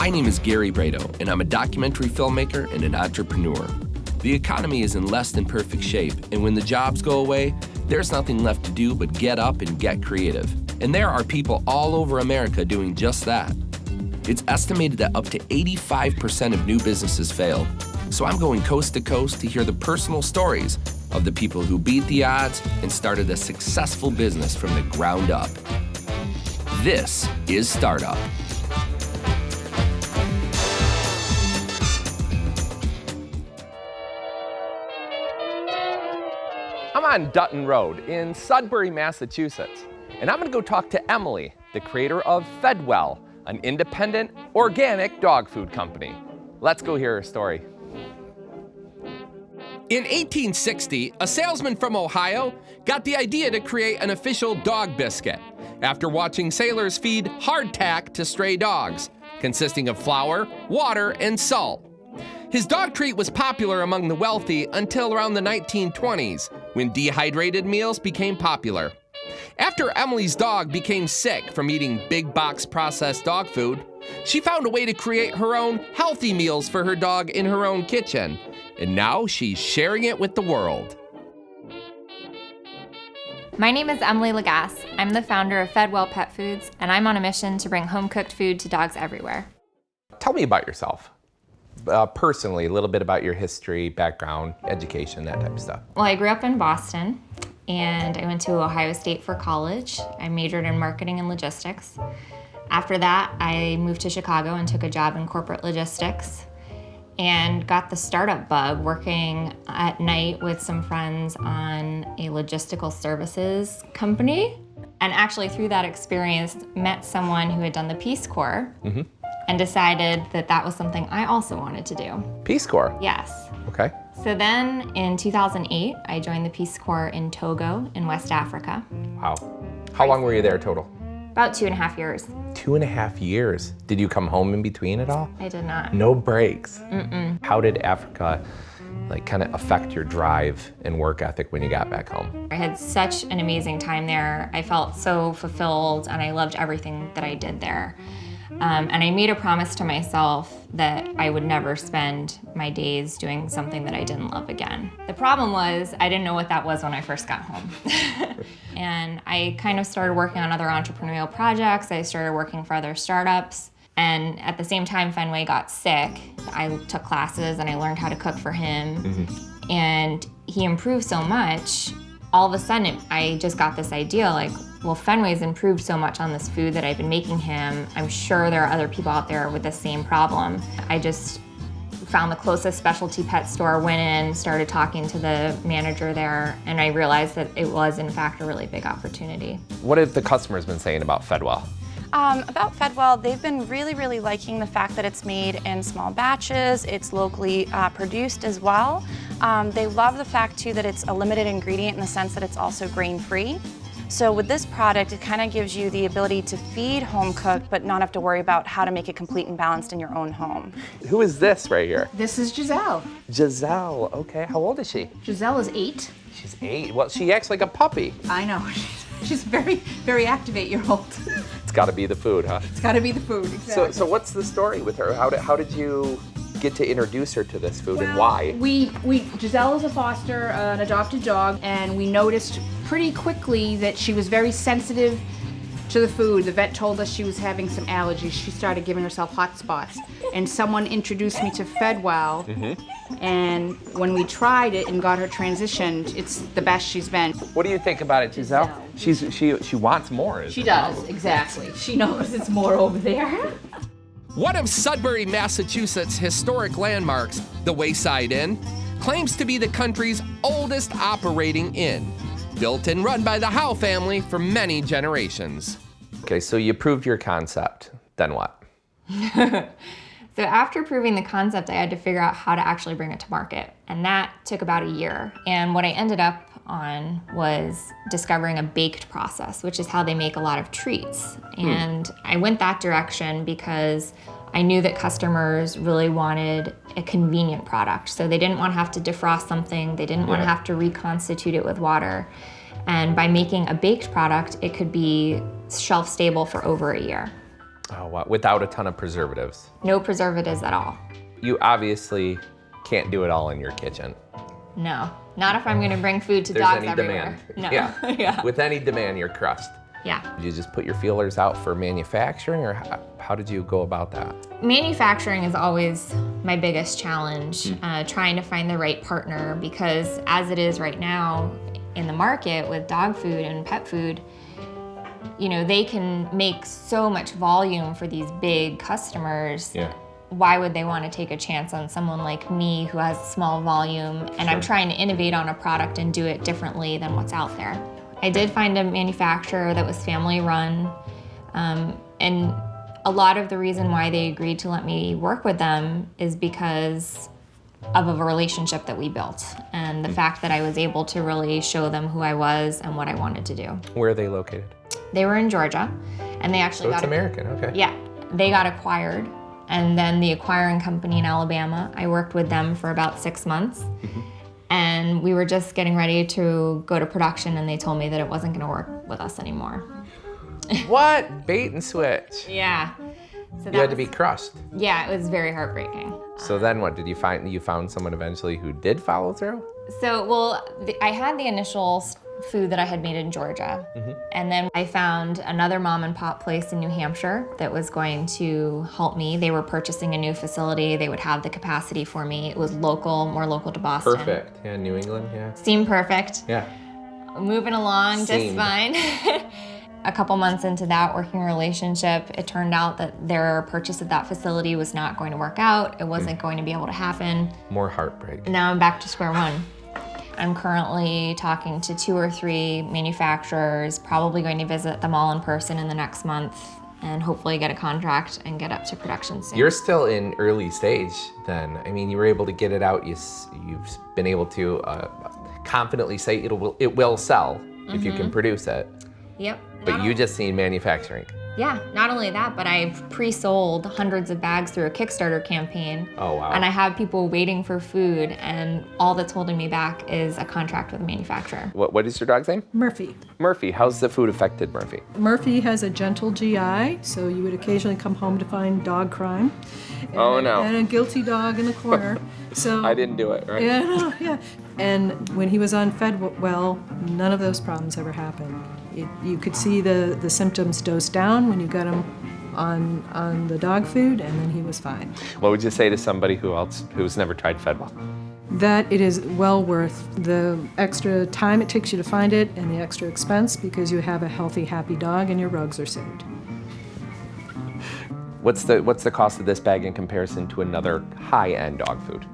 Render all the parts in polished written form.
My name is Gary Brado, and I'm a documentary filmmaker and an entrepreneur. The economy is in less than perfect shape, and when the jobs go away, there's nothing left to do but get up and get creative. And there are people all over America doing just that. It's estimated that up to 85% of new businesses fail. So I'm going coast to coast to hear the personal stories of the people who beat the odds and started a successful business from the ground up. This is Startup. I'm on Dutton Road in Sudbury, Massachusetts, and I'm gonna go talk to Emily, the creator of Fedwell, an independent, organic dog food company. Let's go hear her story. In 1860, a salesman from Ohio got the idea to create an official dog biscuit after watching sailors feed hardtack to stray dogs, consisting of flour, water, and salt. His dog treat was popular among the wealthy until around the 1920s, when dehydrated meals became popular. After Emily's dog became sick from eating big box processed dog food, she found a way to create her own healthy meals for her dog in her own kitchen. And now she's sharing it with the world. My name is Emily Lagasse. I'm the founder of Fedwell Pet Foods, and I'm on a mission to bring home-cooked food to dogs everywhere. Tell me about yourself. Personally, a little bit about your history, background, education, that type of stuff. Well, I grew up in Boston, and I went to Ohio State for college. I majored in marketing and logistics. After that, I moved to Chicago and took a job in corporate logistics and got the startup bug working at night with some friends on a logistical services company. And actually through that experience, met someone who had done the Peace Corps and decided that that was something I also wanted to do. Peace Corps? Yes. Okay. So then in 2008, I joined the Peace Corps in Togo in West Africa. Wow. How long were you there total? About 2.5 years. 2.5 years. Did you come home in between at all? I did not. No breaks. How did Africa kind of affect your drive and work ethic when you got back home? I had such an amazing time there. I felt so fulfilled and I loved everything that I did there. And I made a promise to myself that I would never spend my days doing something that I didn't love again. The problem was I didn't know what that was when I first got home. And I kind of started working on other entrepreneurial projects. I started working for other startups. And at the same time, Fenway got sick. I took classes and I learned how to cook for him. And he improved so much. All of a sudden, I just got this idea well, Fenway's improved so much on this food that I've been making him. I'm sure there are other people out there with the same problem. I just found the closest specialty pet store, went in, started talking to the manager there, and I realized that it was, in fact, a really big opportunity. What have the customers been saying about Fedwell? About Fedwell, they've been really liking the fact that it's made in small batches, it's locally produced as well. They love the fact too that it's a limited ingredient in the sense that it's also grain-free. So with this product, it kind of gives you the ability to feed home cooked, but not have to worry about how to make it complete and balanced in your own home. Who is this right here? This is Giselle. Giselle, okay. How old is she? Giselle is 8. She's 8. Well, she acts like a puppy. I know. She's very active 8-year-old. It's got to be the food, huh? It's got to be the food, exactly. So what's the story with her? How did you get to introduce her to this food and why? Giselle is a foster, an adopted dog, and we noticed pretty quickly that she was very sensitive to the food. The vet told us she was having some allergies. She started giving herself hot spots. And someone introduced me to Fedwell, and when we tried it and got her transitioned, it's the best she's been. What do you think about it, Giselle? She wants more. She does, exactly. She knows it's more over there. One of Sudbury, Massachusetts' historic landmarks, the Wayside Inn, claims to be the country's oldest operating inn, built and run by the Howe family for many generations. Okay, so you proved your concept. Then what? So after proving the concept, I had to figure out how to actually bring it to market. And that took about a year. And what I ended up on was discovering a baked process, which is how they make a lot of treats. And I went that direction because I knew that customers really wanted a convenient product. So they didn't want to have to defrost something. They didn't want to have to reconstitute it with water. And by making a baked product, it could be shelf stable for over a year. Oh, wow. Without a ton of preservatives. No preservatives at all. You obviously can't do it all in your kitchen. No, not if I'm going to bring food to There's dogs any everywhere. demand. No. Yeah. Yeah. With any demand, you're crushed. Yeah. Did you just put your feelers out for manufacturing, or how did you go about that? Manufacturing is always my biggest challenge, trying to find the right partner, because as it is right now in the market with dog food and pet food, you know, they can make so much volume for these big customers. Yeah. Why would they want to take a chance on someone like me who has small volume? And I'm trying to innovate on a product and do it differently than what's out there. I did find a manufacturer that was family run, and a lot of the reason why they agreed to let me work with them is because of a relationship that we built, and the fact that I was able to really show them who I was and what I wanted to do. Where are they located? They were in Georgia, and they actually So it's American, okay. Yeah, they got acquired, and then the acquiring company in Alabama, I worked with them for about 6 months. And we were just getting ready to go to production, and they told me that it wasn't going to work with us anymore. What? Bait and switch. Yeah. So You had to be crushed. Yeah, it was very heartbreaking. So then what, did you found someone eventually who did follow through? So, well, I had the initial food that I had made in Georgia. And then I found another mom and pop place in New Hampshire that was going to help me. They were purchasing a new facility. They would have the capacity for me. It was local, more local to Boston. Perfect. Yeah, New England, yeah. Seemed perfect. Yeah. Moving along just fine. A couple months into that working relationship, it turned out that their purchase of that facility was not going to work out. It wasn't going to be able to happen. More heartbreak. Now I'm back to square one. I'm currently talking to 2 or 3 manufacturers, probably going to visit them all in person in the next month, and hopefully get a contract and get up to production soon. You're still in early stage then. I mean, you were able to get it out. You've been able to confidently say it will sell if you can produce it. Yep. But you just need manufacturing. Yeah, not only that, but I've pre-sold hundreds of bags through a Kickstarter campaign. Oh, wow. And I have people waiting for food, and all that's holding me back is a contract with a manufacturer. What is your dog's name? Murphy. Murphy. How's the food affected Murphy? Murphy has a gentle GI, so you would occasionally come home to find dog crime. Oh, no. And a guilty dog in the corner. So I didn't do it, right? Yeah, no, yeah. And when he was on Fedwell, none of those problems ever happened. You could see the symptoms dose down when you got him on the dog food, and then he was fine. What would you say to somebody who's never tried Fedwell? That it is well worth the extra time it takes you to find it and the extra expense, because you have a healthy, happy dog and your rugs are saved. What's the cost of this bag in comparison to another high-end dog food?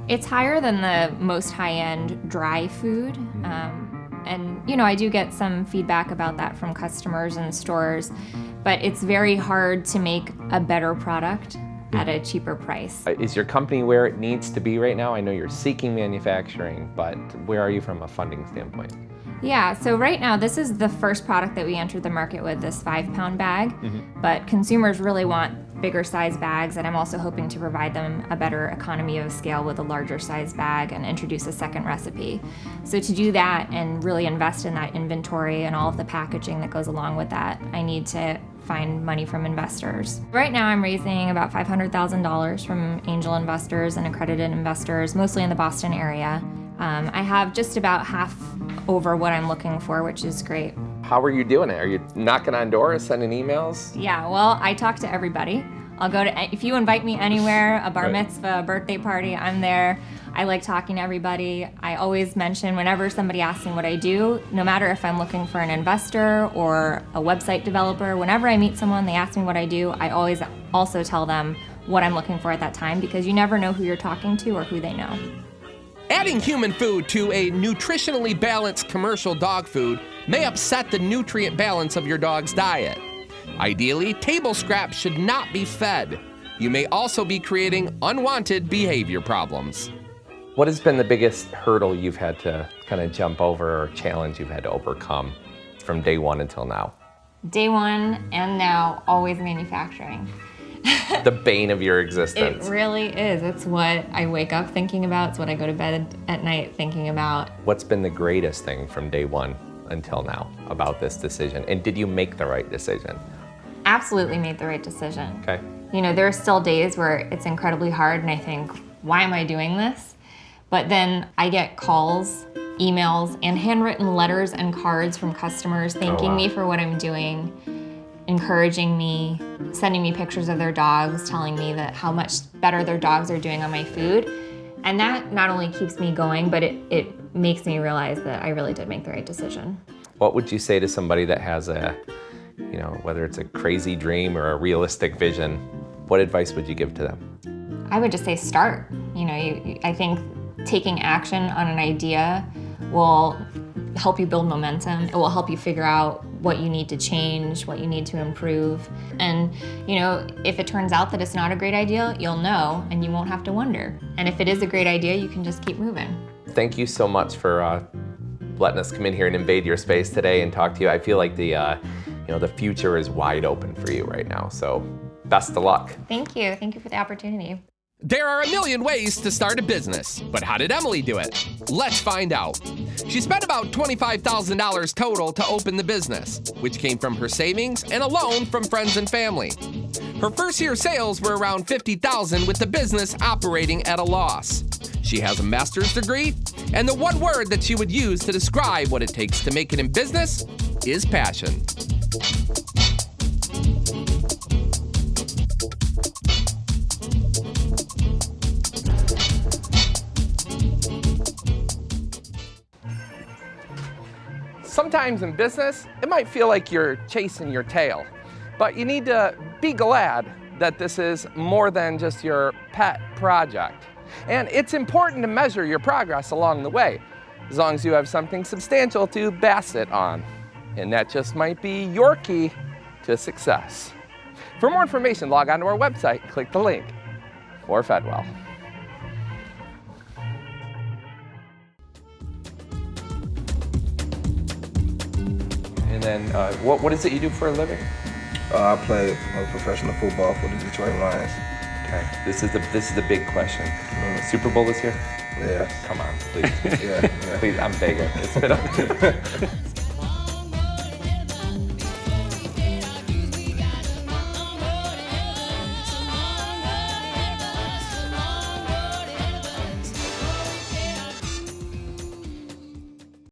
It's higher than the most high-end dry food. And, you know, I do get some feedback about that from customers and stores, but it's very hard to make a better product at a cheaper price. Is your company where it needs to be right now? I know you're seeking manufacturing, but where are you from a funding standpoint? Yeah, so right now, this is the first product that we entered the market with, this 5-pound bag, but consumers really want bigger size bags, and I'm also hoping to provide them a better economy of scale with a larger size bag and introduce a second recipe. So to do that and really invest in that inventory and all of the packaging that goes along with that, I need to find money from investors. Right now I'm raising about $500,000 from angel investors and accredited investors, mostly in the Boston area. I have just about half over what I'm looking for, which is great. How are you doing it? Are you knocking on doors, sending emails? Yeah, well, I talk to everybody. I'll go to, if you invite me anywhere, a bar Right. mitzvah, a birthday party, I'm there. I like talking to everybody. I always mention whenever somebody asks me what I do, no matter if I'm looking for an investor or a website developer, whenever I meet someone, they ask me what I do, I always also tell them what I'm looking for at that time, because you never know who you're talking to or who they know. Adding human food to a nutritionally balanced commercial dog food may upset the nutrient balance of your dog's diet. Ideally, table scraps should not be fed. You may also be creating unwanted behavior problems. What has been the biggest hurdle you've had to kind of jump over, or challenge you've had to overcome from day one until now? Day one and now, always manufacturing. The bane of your It existence. really is. It's what I wake up thinking about. It's what I go to bed at night thinking about. What's been the greatest thing from day one until now about this decision? And did you make the right decision? absolutely made the right decision. Okay. You know, there are still days where it's incredibly hard and I think, why am I doing this? But then I get calls, emails, and handwritten letters and cards from customers thanking me for what I'm doing, encouraging me, sending me pictures of their dogs, telling me that how much better their dogs are doing on my food. And that not only keeps me going, but it makes me realize that I really did make the right decision. What would you say to somebody that has a, you know, whether it's a crazy dream or a realistic vision, what advice would you give to them? I would just say start. You know, I think taking action on an idea will help you build momentum. It will help you figure out what you need to change, what you need to improve. And, you know, if it turns out that it's not a great idea, you'll know and you won't have to wonder. And if it is a great idea, you can just keep moving. Thank you so much for letting us come in here and invade your space today and talk to you. I feel like the future is wide open for you right now. So best of luck. Thank you. Thank you for the opportunity. There are a million ways to start a business, but how did Emily do it? Let's find out. She spent about $25,000 total to open the business, which came from her savings and a loan from friends and family. Her first year sales were around $50,000 with the business operating at a loss. She has a master's degree, and the one word that she would use to describe what it takes to make it in business is passion. Sometimes in business, it might feel like you're chasing your tail, but you need to be glad that this is more than just your pet project. And it's important to measure your progress along the way, as long as you have something substantial to base it on. And that just might be your key to success. For more information, log on to our website, click the link for Fedwell. And then, what is it you do for a living? I play professional football for the Detroit Lions. Okay, this is the big question. Super Bowl is here? Yeah. Come on, please. Yeah. Please, I'm begging. It's been